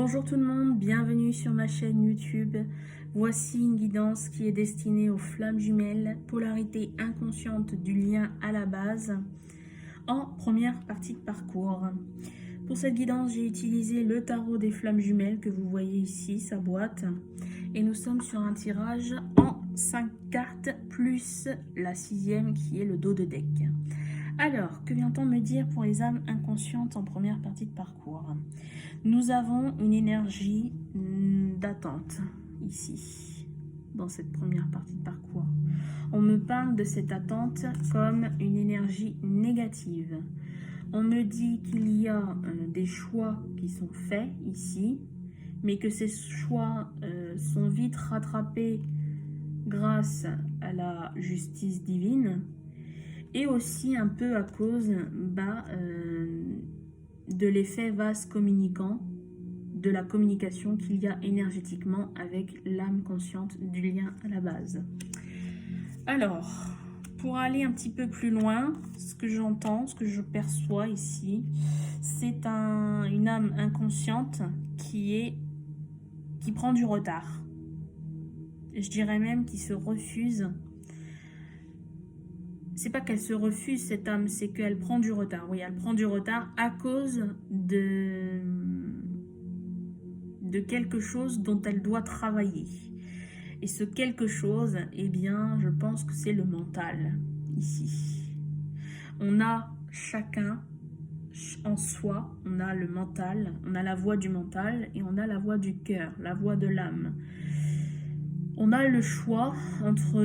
Bonjour tout le monde, bienvenue sur ma chaîne YouTube. Voici une guidance qui est destinée aux flammes jumelles, polarité inconsciente du lien à la base, en première partie de parcours. Pour cette guidance, j'ai utilisé le tarot des flammes jumelles que vous voyez ici, sa boîte. Et nous sommes sur un tirage en 5 cartes, plus la 6e qui est le dos de deck. Alors, que vient-on me dire pour les âmes inconscientes en première partie de parcours? Nous avons une énergie d'attente ici, dans cette première partie de parcours. On me parle de cette attente comme une énergie négative. On me dit qu'il y a des choix qui sont faits ici, mais que ces choix sont vite rattrapés grâce à la justice divine, et aussi un peu à cause de l'effet vase communicant, de la communication qu'il y a énergétiquement avec l'âme consciente du lien à la base. Alors, pour aller un petit peu plus loin, ce que j'entends, ce que je perçois ici, c'est une âme inconsciente qui prend du retard. Je dirais même qui se refuse. C'est pas qu'elle se refuse, cette âme, c'est qu'elle prend du retard. Oui, elle prend du retard à cause de quelque chose dont elle doit travailler. Et ce quelque chose, eh bien, je pense que c'est le mental, ici. On a chacun en soi, on a le mental, on a la voix du mental et on a la voix du cœur, la voix de l'âme. On a le choix entre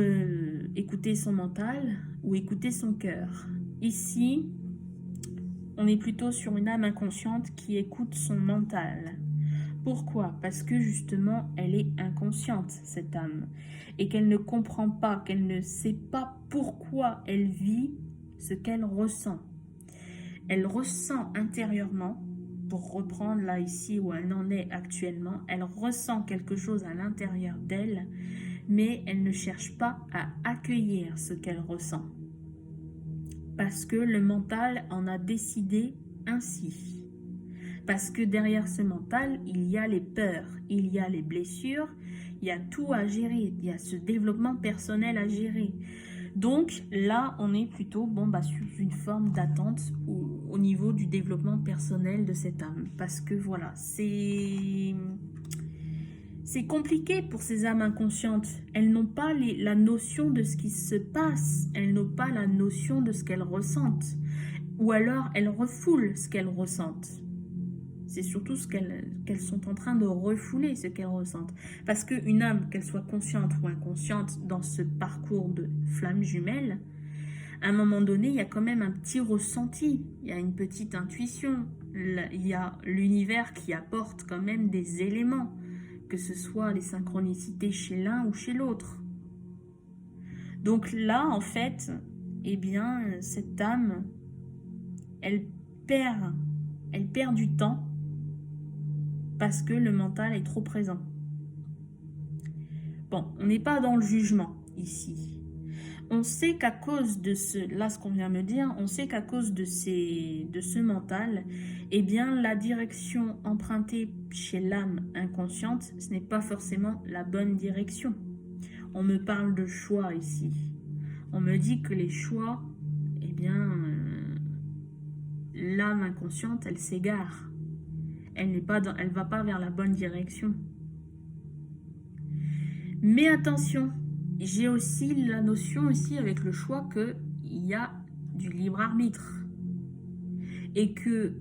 écouter son mental ou écouter son cœur. Ici, on est plutôt sur une âme inconsciente qui écoute son mental. Pourquoi? Parce que justement, elle est inconsciente, cette âme, et qu'elle ne comprend pas, qu'elle ne sait pas pourquoi elle vit ce qu'elle ressent. Elle ressent intérieurement, pour reprendre là ici où elle en est actuellement, elle ressent quelque chose à l'intérieur d'elle, mais elle ne cherche pas à accueillir ce qu'elle ressent. Parce que le mental en a décidé ainsi. Parce que derrière ce mental, il y a les peurs, il y a les blessures, il y a tout à gérer, il y a ce développement personnel à gérer. Donc là, on est plutôt sous une forme d'attente au niveau du développement personnel de cette âme. Parce que voilà, c'est compliqué pour ces âmes inconscientes. Elles n'ont pas la notion de ce qui se passe. Elles n'ont pas la notion de ce qu'elles ressentent. Ou alors, elles refoulent ce qu'elles ressentent. C'est surtout ce qu'elles sont en train de refouler, ce qu'elles ressentent. Parce qu'une âme, qu'elle soit consciente ou inconsciente, dans ce parcours de flamme jumelle, à un moment donné, il y a quand même un petit ressenti, il y a une petite intuition, il y a l'univers qui apporte quand même des éléments, que ce soit les synchronicités chez l'un ou chez l'autre. Donc là, en fait, eh bien, cette âme, elle perd du temps parce que le mental est trop présent. Bon, on n'est pas dans le jugement ici. On sait qu'à cause de ce qu'on vient me dire, on sait qu'à cause de ce mental, eh bien, la direction empruntée chez l'âme inconsciente, ce n'est pas forcément la bonne direction. On me parle de choix ici. On me dit que les choix, eh bien, l'âme inconsciente, elle s'égare. Elle va pas vers la bonne direction. Mais attention, j'ai aussi la notion ici avec le choix qu'il y a du libre arbitre. Et que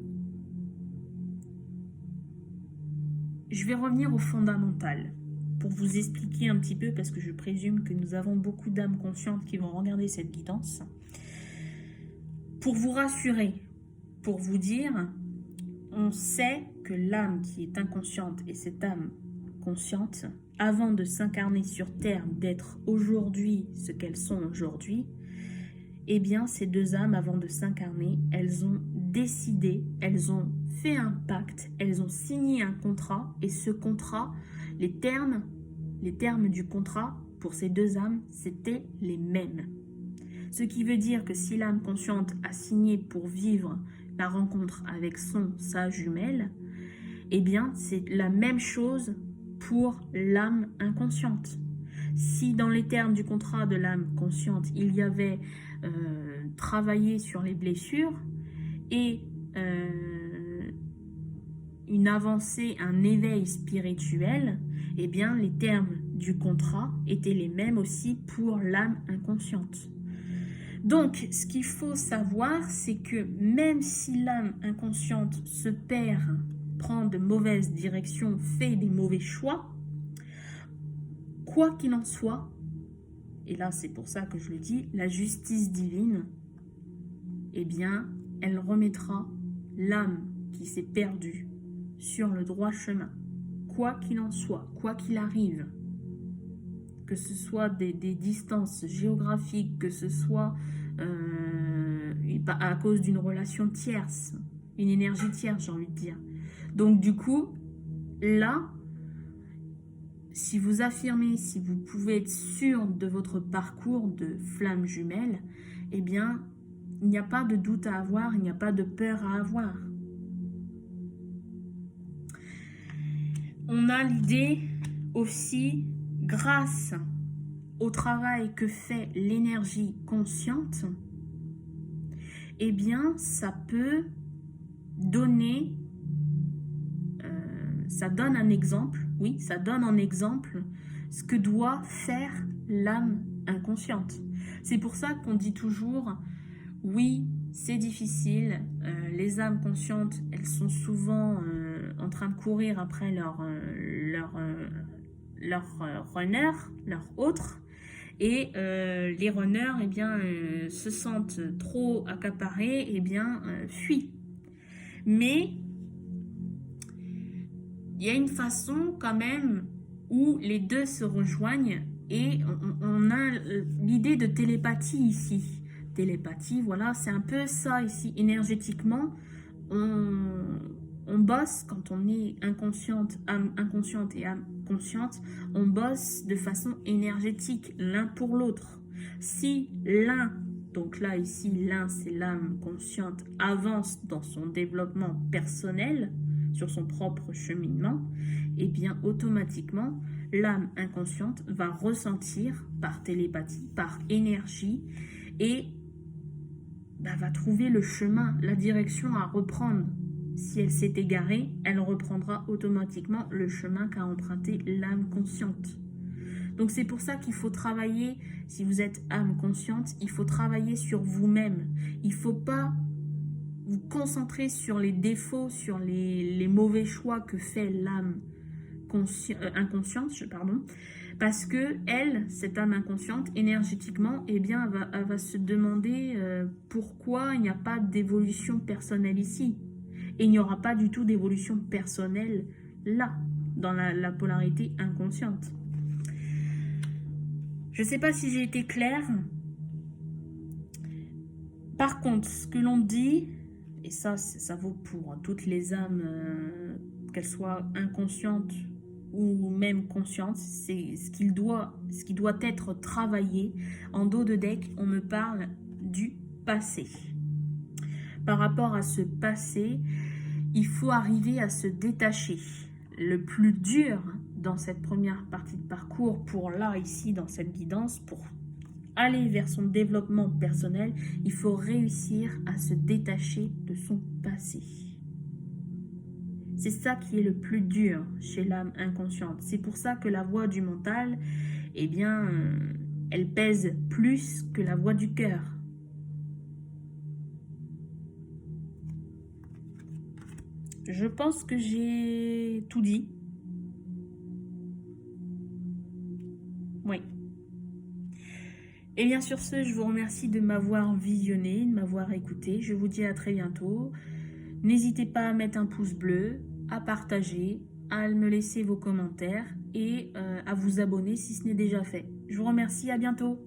je vais revenir au fondamental pour vous expliquer un petit peu, parce que je présume que nous avons beaucoup d'âmes conscientes qui vont regarder cette guidance. Pour vous rassurer, pour vous dire, on sait que l'âme qui est inconsciente et cette âme consciente, avant de s'incarner sur Terre, d'être aujourd'hui ce qu'elles sont aujourd'hui, eh bien, ces deux âmes, avant de s'incarner, elles ont décidé, elles ont fait un pacte, elles ont signé un contrat, et ce contrat, les termes du contrat, pour ces deux âmes, c'était les mêmes. Ce qui veut dire que si l'âme consciente a signé pour vivre la rencontre avec sa jumelle, eh bien, c'est la même chose pour l'âme inconsciente. Si dans les termes du contrat de l'âme consciente, il y avait travailler sur les blessures et une avancée, un éveil spirituel, eh bien, les termes du contrat étaient les mêmes aussi pour l'âme inconsciente. Donc, ce qu'il faut savoir, c'est que même si l'âme inconsciente se perd, prend de mauvaises directions, fait des mauvais choix, quoi qu'il en soit, et là c'est pour ça que je le dis, la justice divine, eh bien, elle remettra l'âme qui s'est perdue sur le droit chemin. Quoi qu'il en soit, quoi qu'il arrive, que ce soit des distances géographiques, que ce soit à cause d'une relation tierce, une énergie tierce, j'ai envie de dire. Donc du coup, là, si vous affirmez, si vous pouvez être sûr de votre parcours de flamme jumelle, eh bien, il n'y a pas de doute à avoir, il n'y a pas de peur à avoir. On a l'idée aussi, grâce au travail que fait l'énergie consciente, eh bien, ça peut donner, ça donne un exemple, oui, ça donne en exemple ce que doit faire l'âme inconsciente. C'est pour ça qu'on dit toujours, oui, c'est difficile, les âmes conscientes, elles sont souvent en train de courir après leur runner, leur autre, et les runners, eh bien, se sentent trop accaparés, eh bien, fuient. Mais il y a une façon quand même où les deux se rejoignent et on a l'idée de télépathie ici. Télépathie, voilà, c'est un peu ça ici. Énergétiquement, on bosse quand on est inconsciente, âme inconsciente et âme consciente, on bosse de façon énergétique l'un pour l'autre. Si l'un, donc là ici l'un c'est l'âme consciente, avance dans son développement personnel, sur son propre cheminement, et bien automatiquement l'âme inconsciente va ressentir par télépathie, par énergie, et va trouver le chemin, la direction à reprendre. Si elle s'est égarée, elle reprendra automatiquement le chemin qu'a emprunté l'âme consciente. Donc c'est pour ça qu'il faut travailler, si vous êtes âme consciente, il faut travailler sur vous-même. Il ne faut pas vous concentrer sur les défauts, sur les mauvais choix que fait l'âme inconsciente, parce que elle, cette âme inconsciente, énergétiquement, eh bien, elle va se demander pourquoi il n'y a pas d'évolution personnelle ici. Et il n'y aura pas du tout d'évolution personnelle là, dans la polarité inconsciente. Je ne sais pas si j'ai été claire. Par contre, ce que l'on dit, et ça vaut pour toutes les âmes, qu'elles soient inconscientes ou même conscientes, c'est ce qui doit être travaillé. En dos de deck, on me parle du passé. Par rapport à ce passé, il faut arriver à se détacher. Le plus dur dans cette première partie de parcours, pour là, ici, dans cette guidance, pour aller vers son développement personnel, il faut réussir à se détacher de son passé. C'est ça qui est le plus dur chez l'âme inconsciente. C'est pour ça que la voix du mental, eh bien, elle pèse plus que la voix du cœur. Je pense que j'ai tout dit. Oui. Et bien sur ce, je vous remercie de m'avoir visionné, de m'avoir écouté. Je vous dis à très bientôt. N'hésitez pas à mettre un pouce bleu, à partager, à me laisser vos commentaires et à vous abonner si ce n'est déjà fait. Je vous remercie, à bientôt.